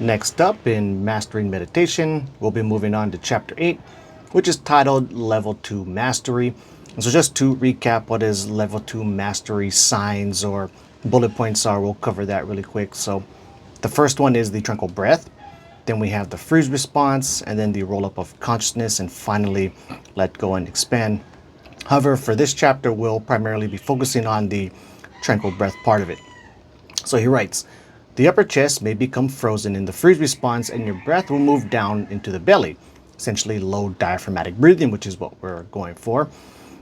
Next up in Mastering Meditation, we'll be moving on to Chapter 8, which is titled Level 2 Mastery. And so just to recap what is Level 2 Mastery signs or bullet points are, we'll cover that really quick. So the first one is the tranquil breath. Then we have the freeze response, and then the roll up of consciousness, and finally let go and expand. However, for this chapter, we'll primarily be focusing on the tranquil breath part of it. So he writes, the upper chest may become frozen in the freeze response and your breath will move down into the belly, essentially low diaphragmatic breathing, which is what we're going for.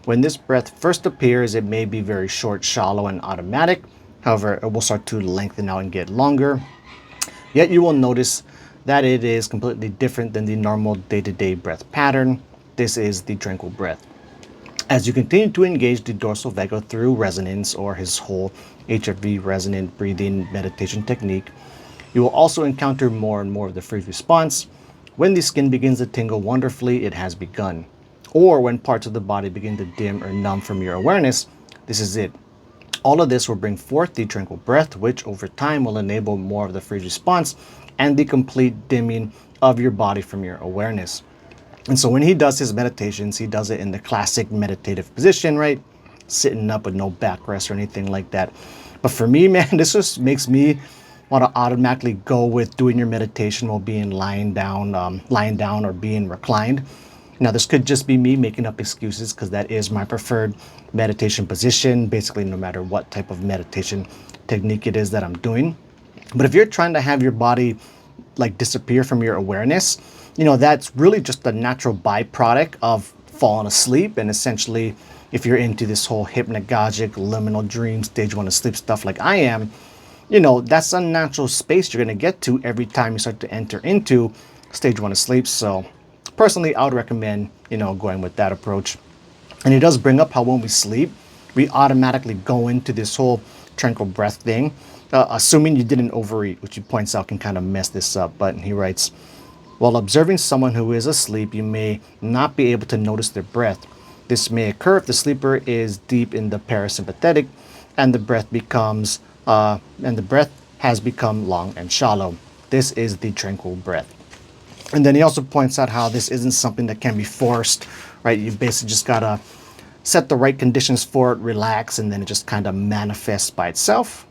When this breath first appears, it may be very short, shallow, and automatic. However, it will start to lengthen out and get longer. Yet you will notice that it is completely different than the normal day-to-day breath pattern. This is the tranquil breath. As you continue to engage the dorsal vagal through resonance or his whole HRV resonant breathing meditation technique, you will also encounter more and more of the freeze response. When the skin begins to tingle wonderfully, it has begun. Or when parts of the body begin to dim or numb from your awareness, this is it. All of this will bring forth the tranquil breath, which over time will enable more of the freeze response and the complete dimming of your body from your awareness. And so when he does his meditations, he does it in the classic meditative position, right? Sitting up with no backrest or anything like that. But for me, man, this just makes me want to automatically go with doing your meditation while being lying down or being reclined. Now, this could just be me making up excuses because that is my preferred meditation position, basically no matter what type of meditation technique it is that I'm doing. But if you're trying to have your body like disappear from your awareness, that's really just a natural byproduct of falling asleep. And essentially, if you're into this whole hypnagogic, liminal dream, stage 1 of sleep stuff like I am, that's a natural space you're going to get to every time you start to enter into stage 1 of sleep. So personally, I would recommend, going with that approach. And it does bring up how when we sleep, we automatically go into this whole tranquil breath thing, assuming you didn't overeat, which he points out can kind of mess this up. But he writes, while observing someone who is asleep, you may not be able to notice their breath. This may occur if the sleeper is deep in the parasympathetic and the breath has become long and shallow. This is the tranquil breath. And then he also points out how this isn't something that can be forced, right? You basically just gotta set the right conditions for it, relax, and then it just kind of manifests by itself.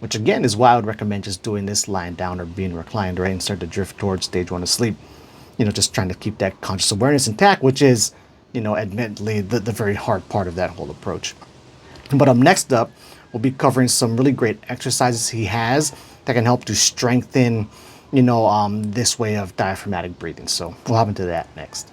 Which again is why I would recommend just doing this lying down or being reclined, right? And start to drift towards stage 1 of sleep. Just trying to keep that conscious awareness intact, which is, admittedly the very hard part of that whole approach. But next up, we'll be covering some really great exercises he has that can help to strengthen, this way of diaphragmatic breathing. So we'll hop into that next.